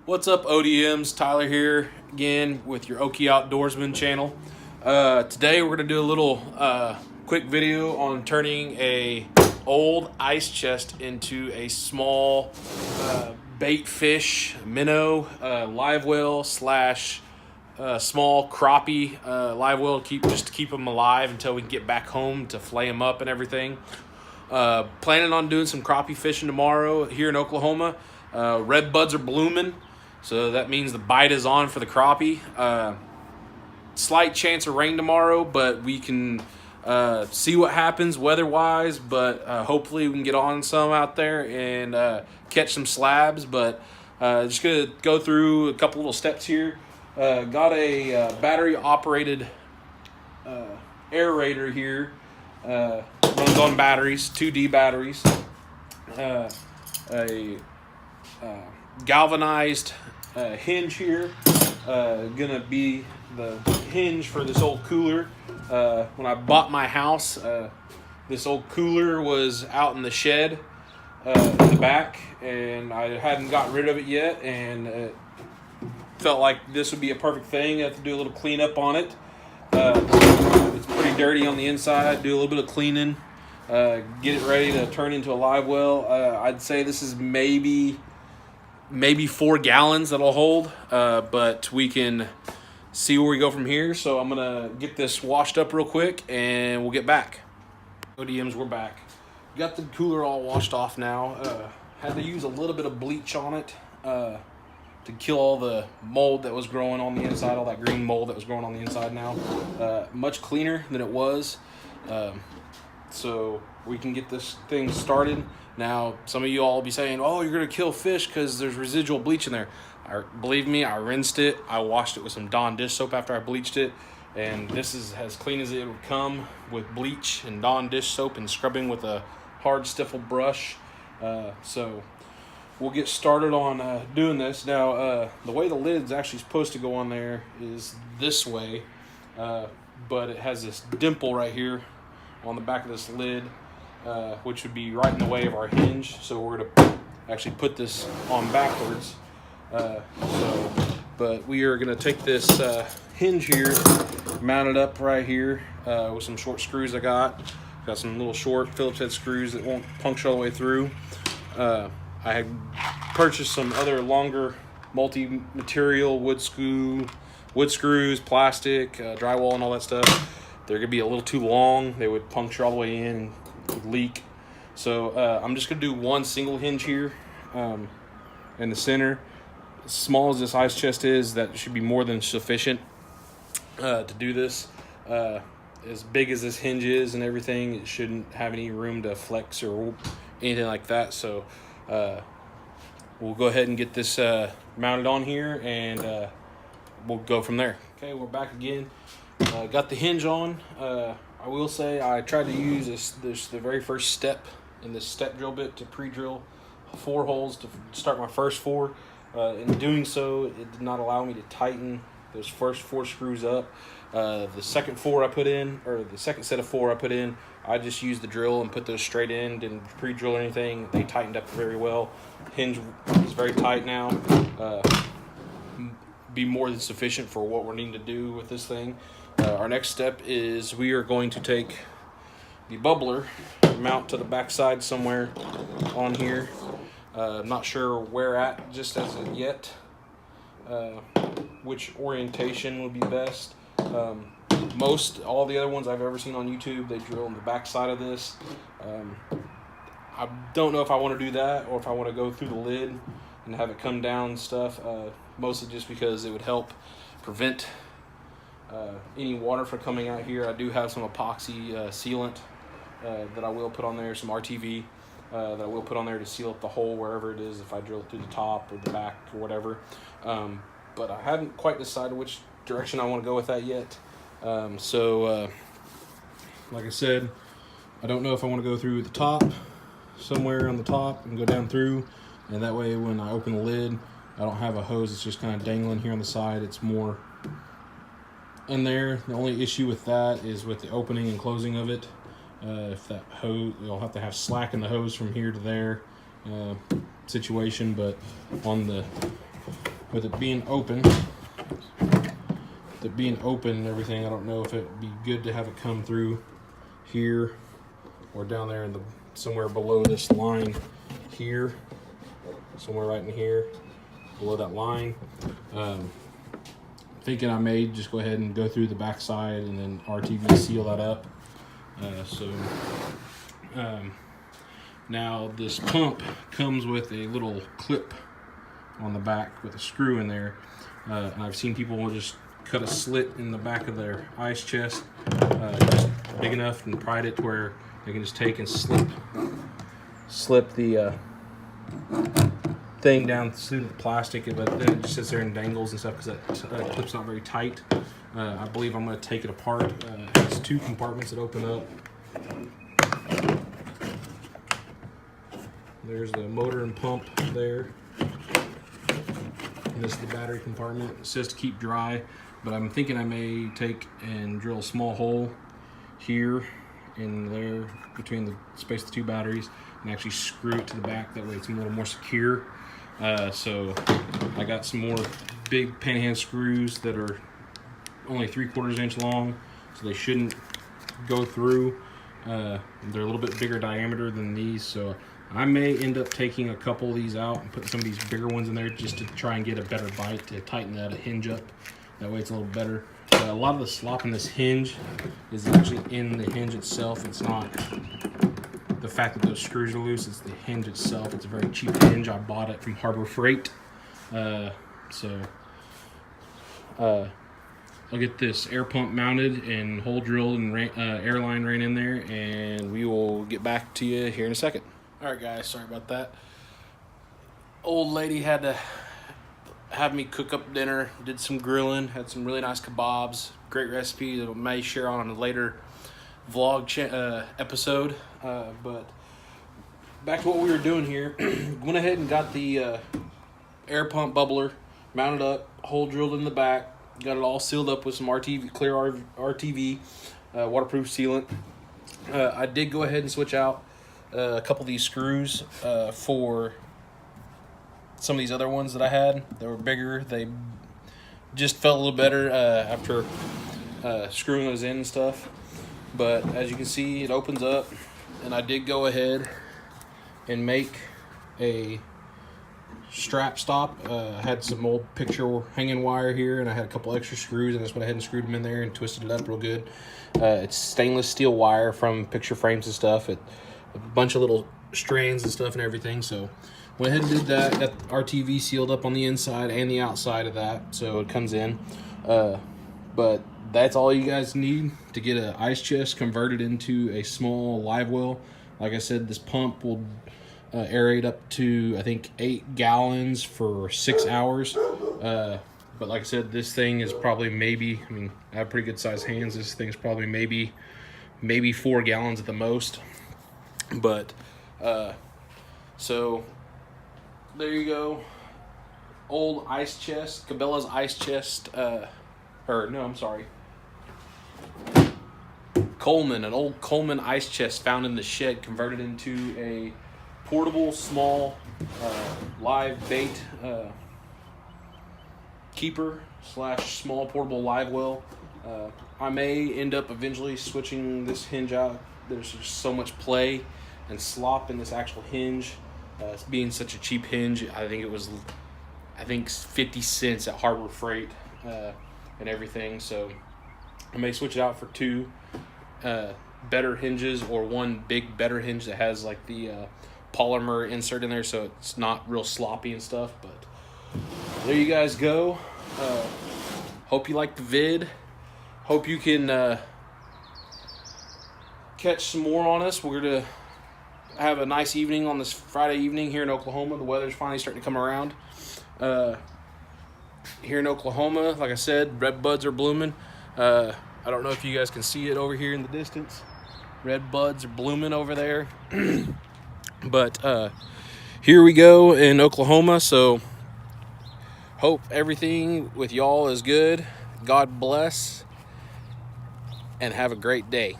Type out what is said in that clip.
What's up, ODMs? Tyler here again with your Okie Outdoorsman channel. Today we're going to do a little quick video on turning a old ice chest into a small bait fish minnow live well slash small crappie live well to keep them alive until we can get back home to flay them up and everything. Planning on doing some crappie fishing tomorrow here in Oklahoma. Red buds are blooming, so that means the bite is on for the crappie. Slight chance of rain tomorrow, but we can see what happens weather-wise. But hopefully we can get on some out there and catch some slabs. But just going to go through a couple little steps here. Got a battery-operated aerator here. Runs on batteries, 2D batteries. A galvanized hinge here, gonna be the hinge for this old cooler. When I bought my house, this old cooler was out in the shed in the back, and I hadn't got rid of it yet, and felt like this would be a perfect thing. I have to do a little cleanup on it. It's pretty dirty on the inside. Do a little bit of cleaning, get it ready to turn into a live well. I'd say this is maybe 4 gallons that'll hold, but we can see where we go from here. So I'm gonna get this washed up real quick and we'll get back. ODMs, we're back. Got the cooler all washed off now. Had to use a little bit of bleach on it to kill all the mold that was growing on the inside, all that green mold that was growing on the inside now. Much cleaner than it was. So we can get this thing started. Now, some of you all will be saying, oh, you're going to kill fish because there's residual bleach in there. Believe me, I rinsed it. I washed it with some Dawn dish soap after I bleached it. And this is as clean as it would come with bleach and Dawn dish soap and scrubbing with a hard stiffle brush. So we'll get started on doing this. Now, the way the lid's actually supposed to go on there is this way. But it has this dimple right here on the back of this lid, which would be right in the way of our hinge. So we're gonna actually put this on backwards. But we are gonna take this hinge here, mount it up right here with some short screws I got. Got some little short Phillips head screws that won't puncture all the way through. I had purchased some other longer multi-material wood screws, plastic, drywall and all that stuff. They're gonna be a little too long. They would puncture all the way in and would leak. So I'm just gonna do one single hinge here in the center. As small as this ice chest is, that should be more than sufficient to do this. As big as this hinge is and everything, it shouldn't have any room to flex or anything like that. So we'll go ahead and get this mounted on here, and we'll go from there. Okay, we're back again. Got the hinge on. I will say I tried to use the very first step in this step drill bit to pre-drill 4 holes to start my first 4. In doing so, it did not allow me to tighten those first 4 screws up. The second 4 I put in, or the second set of 4 I put in, I just used the drill and put those straight in, didn't pre-drill or anything. They tightened up very well. Hinge is very tight now. Be more than sufficient for what we're needing to do with this thing. Our next step is we are going to take the bubbler, mount to the backside somewhere on here. I'm not sure where at just as of yet, which orientation would be best. All the other ones I've ever seen on YouTube, they drill on the backside of this. I don't know if I want to do that or if I want to go through the lid and have it come down and stuff, mostly just because it would help prevent any water from coming out here. I do have some epoxy sealant that I will put on there, some RTV that I will put on there to seal up the hole wherever it is, if I drill it through the top or the back or whatever. But I haven't quite decided which direction I want to go with that yet. Like I said, I don't know if I want to go through the top, somewhere on the top, and go down through, and that way when I open the lid, I don't have a hose that's just kind of dangling here on the side. It's more in there. The only issue with that is with the opening and closing of it. If that hose, you'll have to have slack in the hose from here to there situation, but on the with it being open, and everything, I don't know if it'd be good to have it come through here or down there in somewhere below this line here, somewhere right in here below that line. Thinking I may just go ahead and go through the back side and then RTV seal that up. Now this pump comes with a little clip on the back with a screw in there. And I've seen people just cut a slit in the back of their ice chest, just big enough, and pried it to where they can just take and slip the thing down through the plastic, but then it just sits there and dangles and stuff because that clip's not very tight. I believe I'm going to take it apart. It has 2 compartments that open up. There's the motor and pump there. And this is the battery compartment. It says to keep dry, but I'm thinking I may take and drill a small hole here in there between the space of the 2 batteries and actually screw it to the back. That way it's a little more secure. So I got some more big pan-hand screws that are only 3/4 inch long, so they shouldn't go through. They're a little bit bigger diameter than these, so I may end up taking a couple of these out and putting some of these bigger ones in there just to try and get a better bite to tighten that hinge up. That way it's a little better. A lot of the slop in this hinge is actually in the hinge itself. It's not the fact that those screws are loose, it's the hinge itself. It's a very cheap hinge. I bought it from Harbor Freight. I'll get this air pump mounted and hole drilled and air line ran in there, and we will get back to you here in a second. All right, guys, sorry about that. Old lady had to have me cook up dinner, did some grilling, had some really nice kebabs. Great recipe that I may share on a later vlog episode. But back to what we were doing here. Went ahead and got the air pump bubbler mounted up, hole drilled in the back, got it all sealed up with some clear RTV waterproof sealant. I did go ahead and switch out a couple of these screws for some of these other ones that I had. They were bigger. They just felt a little better after screwing those in and stuff. But as you can see, it opens up, and I did go ahead and make a strap stop. I had some old picture hanging wire here, and I had a couple extra screws, and I just went ahead and screwed them in there and twisted it up real good. It's stainless steel wire from picture frames and stuff. A bunch of little strands and stuff and everything. So went ahead and did that. Got the RTV sealed up on the inside and the outside of that, so it comes in. But that's all you guys need to get an ice chest converted into a small live well. Like I said, this pump will aerate up to, I think, 8 gallons for 6 hours. But like I said, this thing is probably I have pretty good sized hands. This thing's probably maybe 4 gallons at the most. But so there you go. Old ice chest, Cabela's ice chest, Coleman, an old Coleman ice chest found in the shed, converted into a portable, small, live bait keeper / small portable live well. I may end up eventually switching this hinge out. There's just so much play and slop in this actual hinge. It's being such a cheap hinge. I think it was 50 cents at Harbor Freight and everything. So I may switch it out for 2 better hinges, or 1 big better hinge that has like the polymer insert in there, so it's not real sloppy and stuff. But there you guys go. Hope you liked the vid. Hope you can catch some more on us. We're gonna have a nice evening on this Friday evening here in Oklahoma. The weather's finally starting to come around. Here in Oklahoma, like I said, red buds are blooming. I don't know if you guys can see it over here in the distance. Red buds are blooming over there. But here we go in Oklahoma. So hope everything with y'all is good. God bless, and have a great day.